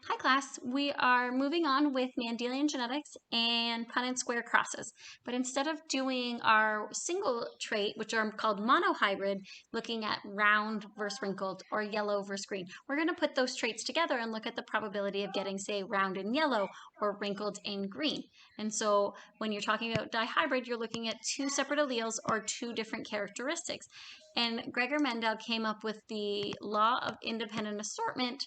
Hi class, we are moving on with Mendelian genetics and Punnett square crosses. But instead of doing our single trait, which are called monohybrid, looking at round versus wrinkled or yellow versus green, we're going to put those traits together and look at the probability of getting, say, round in yellow or wrinkled in green. And so when you're talking about dihybrid, you're looking at two separate alleles or two different characteristics. And Gregor Mendel came up with the law of independent assortment,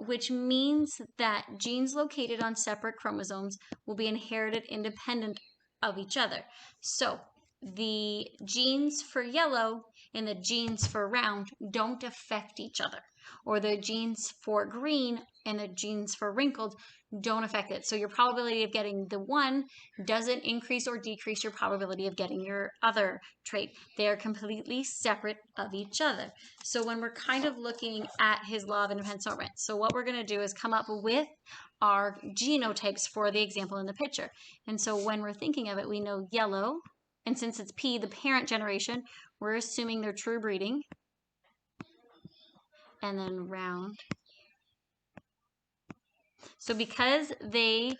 which means that genes located on separate chromosomes will be inherited independent of each other. So the genes for yellow and the genes for round don't affect each other, or the genes for green and the genes for wrinkled don't affect it. So your probability of getting the one doesn't increase or decrease your probability of getting your other trait. They are completely separate of each other. So when we're kind of looking at his law of independent assortment, so what we're going to do is come up with our genotypes for the example in the picture. And so when we're thinking of it, we know yellow, and since it's P, the parent generation, we're assuming they're true breeding. And then round. So because they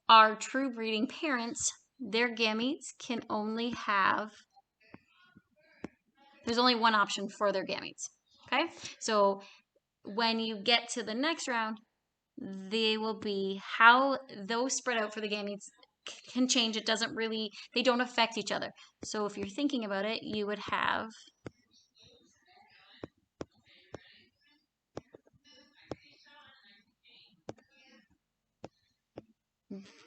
are true breeding parents, their gametes can only have, there's only one option for their gametes. Okay, so when you get to the next round, they will be, how those spread out for the gametes can change. It doesn't really, they don't affect each other. So if you're thinking about it, you would have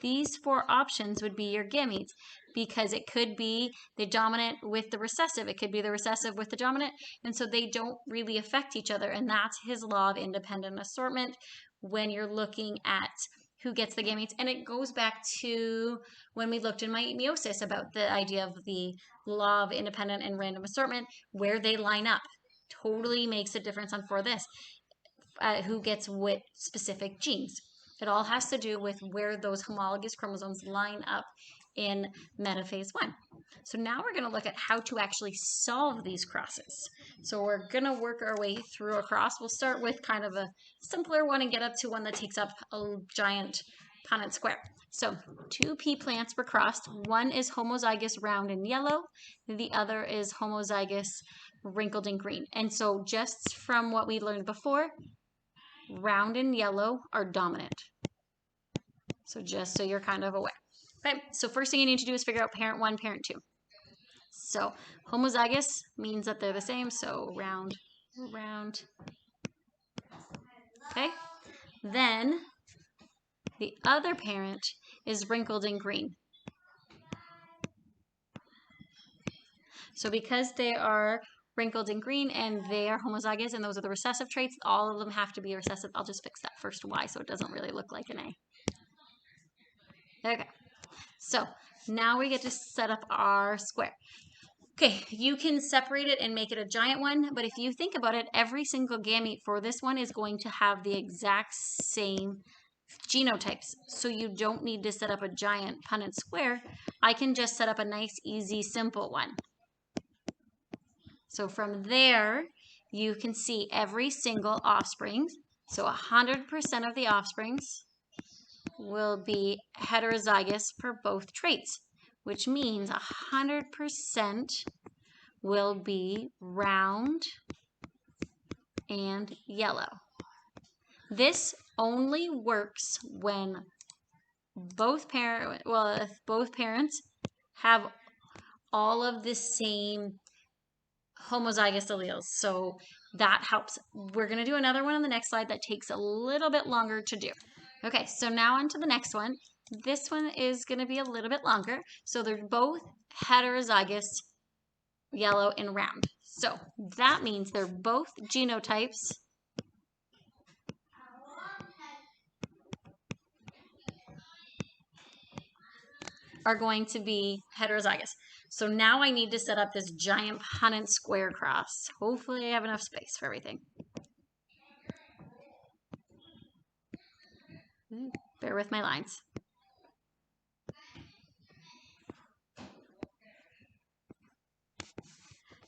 these four options would be your gametes, because it could be the dominant with the recessive, it could be the recessive with the dominant, and so they don't really affect each other. And that's his law of independent assortment when you're looking at who gets the gametes. And it goes back to when we looked in meiosis about the idea of the law of independent and random assortment, where they line up totally makes a difference on for this, who gets what specific genes. It all has to do with where those homologous chromosomes line up in metaphase 1. So now we're going to look at how to actually solve these crosses. So we're going to work our way through a cross. We'll start with kind of a simpler one and get up to one that takes up a giant Punnett square. So 2 pea plants were crossed. One is homozygous round and yellow. The other is homozygous wrinkled and green. And so just from what we learned before, round and yellow are dominant. So just so you're kind of aware. Okay, so first thing you need to do is figure out parent 1, parent 2. So homozygous means that they're the same, so round, round. Okay, then the other parent is wrinkled and green. So because they are wrinkled and green and they are homozygous and those are the recessive traits, all of them have to be recessive. I'll just fix that first Y so it doesn't really look like an A. Okay, so now we get to set up our square. Okay, you can separate it and make it a giant one, but if you think about it, every single gamete for this one is going to have the exact same genotypes. So you don't need to set up a giant Punnett square. I can just set up a nice, easy, simple one. So from there, you can see every single offspring. So 100% of the offsprings will be heterozygous for both traits, which means 100% will be round and yellow. This only works when both if both parents have all of the same homozygous alleles. So that helps. We're going to do another one on the next slide that takes a little bit longer to do. Okay, so now on to the next one. This one is going to be a little bit longer. So they're both heterozygous, yellow and round. So that means they're both genotypes are going to be heterozygous. So now I need to set up this giant Punnett square cross. Hopefully I have enough space for everything. Bear with my lines.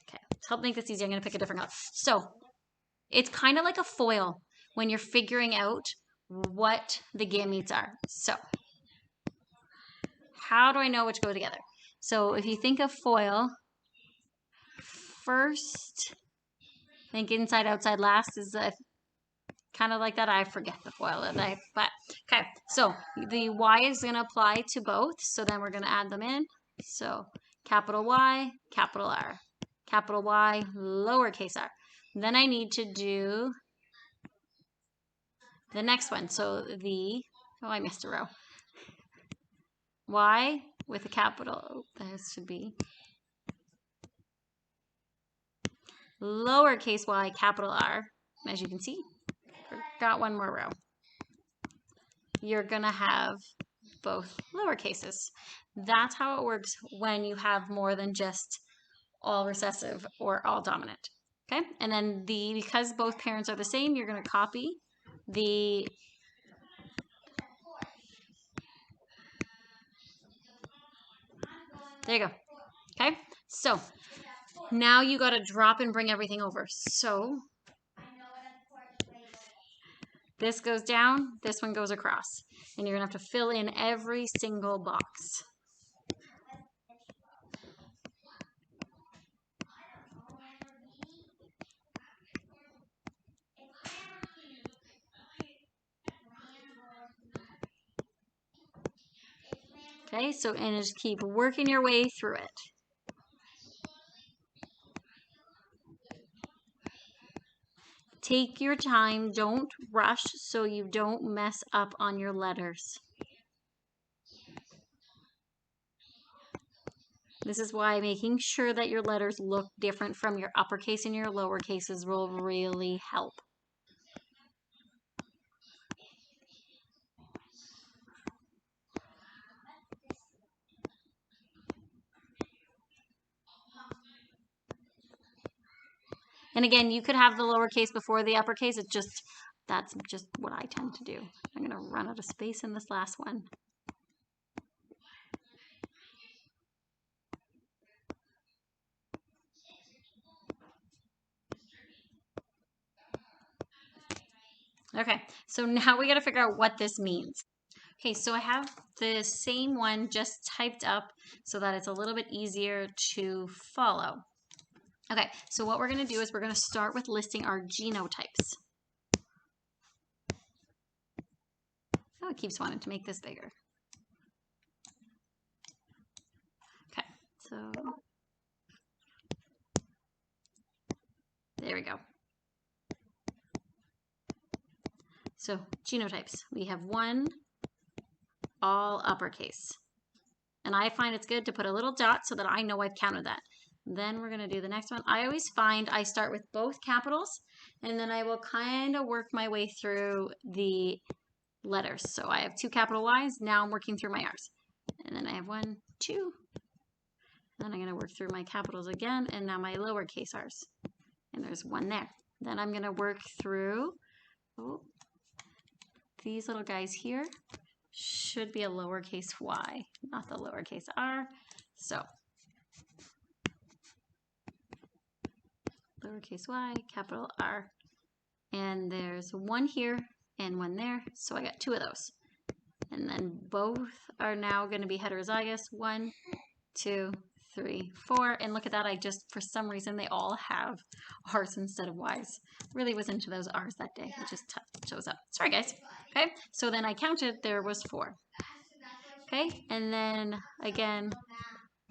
Okay, to help make this easier, I'm going to pick a different color. So it's kind of like a foil when you're figuring out what the gametes are. So how do I know which go together? So if you think of foil, first, think inside, outside, last is kind of like that. I forget the foil, but okay. So the Y is going to apply to both. So then we're going to add them in. So capital Y, capital R, capital Y, lowercase r. Then I need to do the next one. So I missed a row. Y with a capital, this should be lowercase y, capital R. As you can see, got one more row. You're gonna have both lower cases. That's how it works when you have more than just all recessive or all dominant. Okay, and then because both parents are the same, you're gonna copy the there you go. Okay, so now you got to drop and bring everything over. So this goes down, this one goes across, and you're gonna have to fill in every single box. Okay, so and just keep working your way through it. Take your time, don't rush so you don't mess up on your letters. This is why making sure that your letters look different from your uppercase and your lower cases will really help. And again, you could have the lowercase before the uppercase. That's just what I tend to do. I'm gonna run out of space in this last one. Okay, so now we got to figure out what this means. Okay, so I have the same one just typed up so that it's a little bit easier to follow. Okay, so what we're going to do is we're going to start with listing our genotypes. Oh, it keeps wanting to make this bigger. Okay, so there we go. So genotypes, we have one, all uppercase. And I find it's good to put a little dot so that I know I've counted that. Then we're gonna do the next one. I always find I start with both capitals and then I will kind of work my way through the letters. So I have two capital Y's, now I'm working through my R's. And then I have 1, 2. Then I'm gonna work through my capitals again and now my lowercase R's. And there's one there. Then I'm gonna work through these little guys here. Should be a lowercase y, not the lowercase r. So lowercase y, capital R. And there's one here and one there. So I got two of those. And then both are now going to be heterozygous. 1, 2, 3, 4. And look at that. For some reason, they all have R's instead of Y's. Really was into those R's that day. It just shows up. Sorry, guys. Okay, so then I counted, there was 4. Okay, and then again,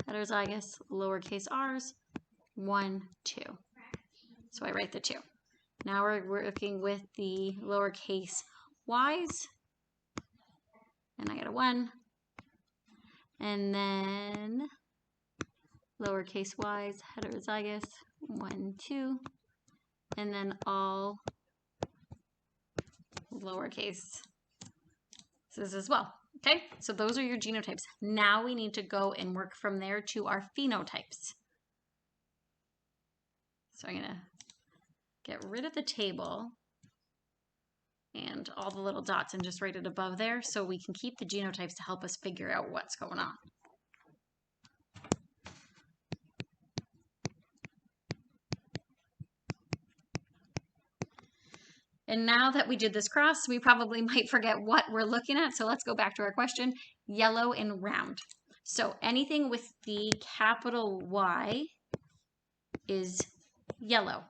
heterozygous, lowercase r's, 1, 2. So I write the 2. Now we're working with the lowercase y's, and I get a 1. And then lowercase y's, heterozygous, 1, 2. And then all lowercase as well. Okay, so those are your genotypes. Now we need to go and work from there to our phenotypes. So I'm gonna get rid of the table and all the little dots and just write it above there so we can keep the genotypes to help us figure out what's going on. And now that we did this cross, we probably might forget what we're looking at. So let's go back to our question, yellow and round. So anything with the capital Y is yellow,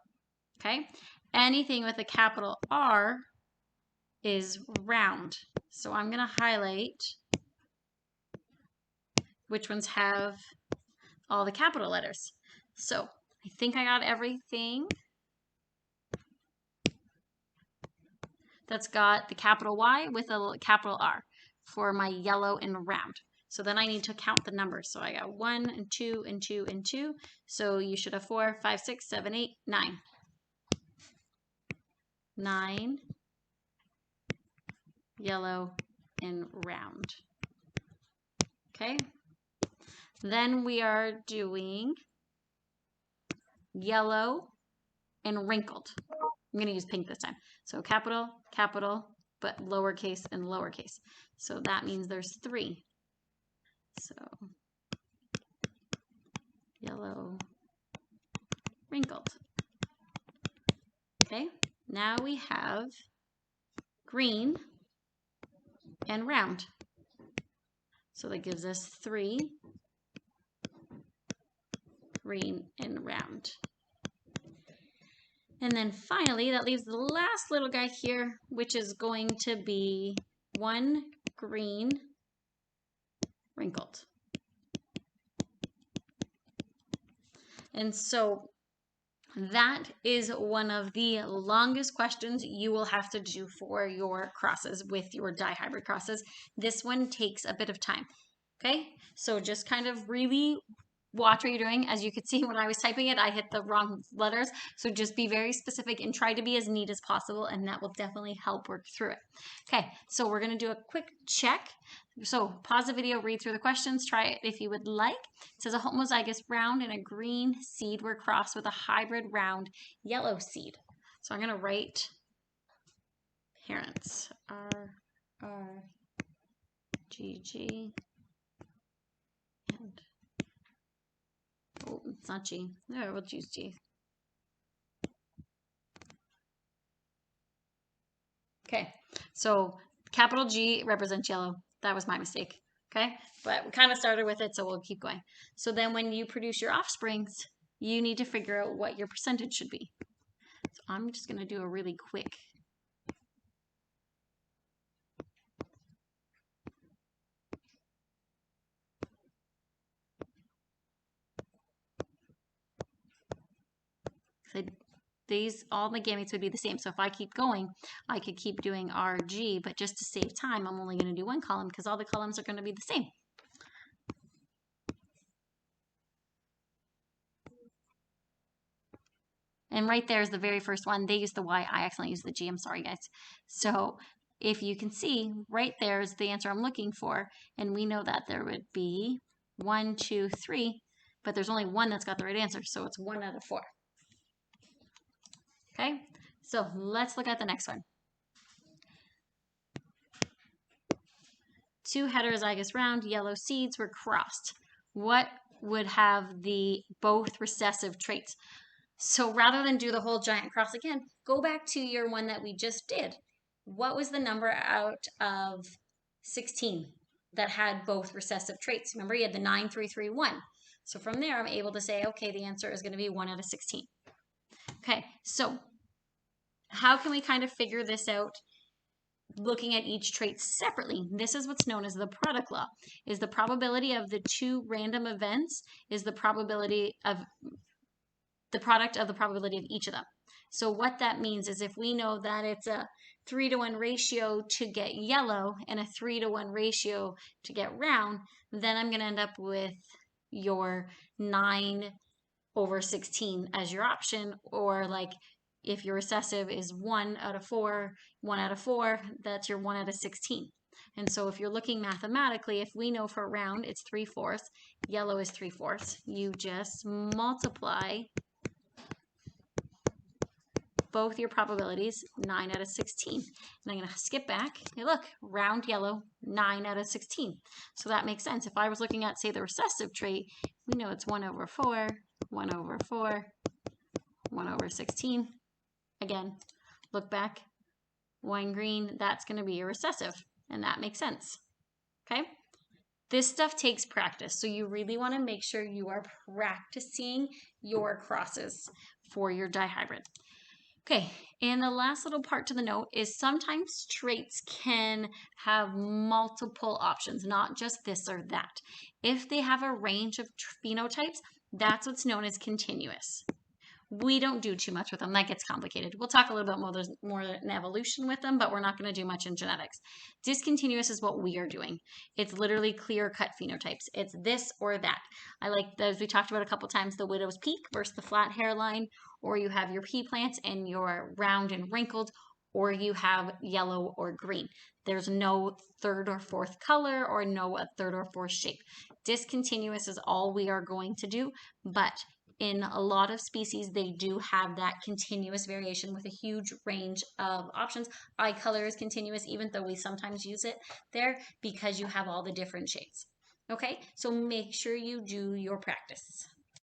okay? Anything with a capital R is round. So I'm gonna highlight which ones have all the capital letters. So I think I got everything that's got the capital Y with a capital R for my yellow and round. So then I need to count the numbers. So I got 1 and 2 and 2 and 2. So you should have 4, 5, 6, 7, 8, 9. 9 yellow and round. Okay. Then we are doing yellow and wrinkled. I'm going to use pink this time. So capital, capital, but lowercase and lowercase. So that means there's 3. So yellow, wrinkled. Okay, now we have green and round. So that gives us 3 green and round. And then finally, that leaves the last little guy here, which is going to be 1 green wrinkled. And so that is one of the longest questions you will have to do for your crosses with your dihybrid crosses. This one takes a bit of time. Okay, so just kind of really watch what you're doing. As you could see when I was typing it, I hit the wrong letters. So just be very specific and try to be as neat as possible, and that will definitely help work through it. Okay, so we're going to do a quick check. So pause the video, read through the questions, try it if you would like. It says a homozygous round and a green seed were crossed with a hybrid round yellow seed. So I'm going to write parents, R-R-G-G, and oh, it's not G. No, we'll choose G. Okay, so capital G represents yellow. That was my mistake. Okay, but we kind of started with it, so we'll keep going. So then when you produce your offsprings, you need to figure out what your percentage should be. So I'm just going to do a really quick. So all the gametes would be the same. So if I keep going, I could keep doing RG, but just to save time, I'm only going to do one column because all the columns are going to be the same. And right there is the very first one. They used the Y, I accidentally used the G. I'm sorry, guys. So if you can see, right there is the answer I'm looking for. And we know that there would be 1, 2, 3, but there's only one that's got the right answer. So it's 1 out of 4. Okay, so let's look at the next one. 2 heterozygous round yellow seeds were crossed. What would have the both recessive traits? So rather than do the whole giant cross again, go back to your one that we just did. What was the number out of 16 that had both recessive traits? Remember, you had the 9, 3, 3, 1. So from there, I'm able to say, okay, the answer is going to be 1 out of 16. Okay, so how can we kind of figure this out looking at each trait separately? This is what's known as the product law. Is the probability of the 2 random events is the probability of the product of the probability of each of them. So what that means is if we know that it's a 3-to-1 ratio to get yellow and a 3-to-1 ratio to get round, then I'm going to end up with your 9/16 as your option, or like if your recessive is 1 out of 4, 1 out of 4, that's your 1 out of 16. And so if you're looking mathematically, if we know for round it's 3/4, yellow is 3/4, you just multiply both your probabilities, 9 out of 16. And I'm going to skip back. Hey, look, round yellow, 9 out of 16. So that makes sense. If I was looking at, say, the recessive trait, we know it's 1/4, 1/4, 1/16. Again, look back, Wine green, that's going to be a recessive, and that makes sense. Okay? This stuff takes practice, so you really want to make sure you are practicing your crosses for your dihybrid. Okay, and the last little part to the note is sometimes traits can have multiple options, not just this or that. If they have a range of phenotypes, that's what's known as continuous. We don't do too much with them. That gets complicated. We'll talk a little bit more. There's more in evolution with them, but we're not going to do much in genetics. Discontinuous is what we are doing. It's literally clear-cut phenotypes. It's this or that. I like, as we talked about a couple times, the widow's peak versus the flat hairline, or you have your pea plants and you're round and wrinkled, or you have yellow or green. There's no third or fourth color or no third or fourth shape. Discontinuous is all we are going to do, but in a lot of species, they do have that continuous variation with a huge range of options. Eye color is continuous, even though we sometimes use it there because you have all the different shades. Okay, so make sure you do your practice.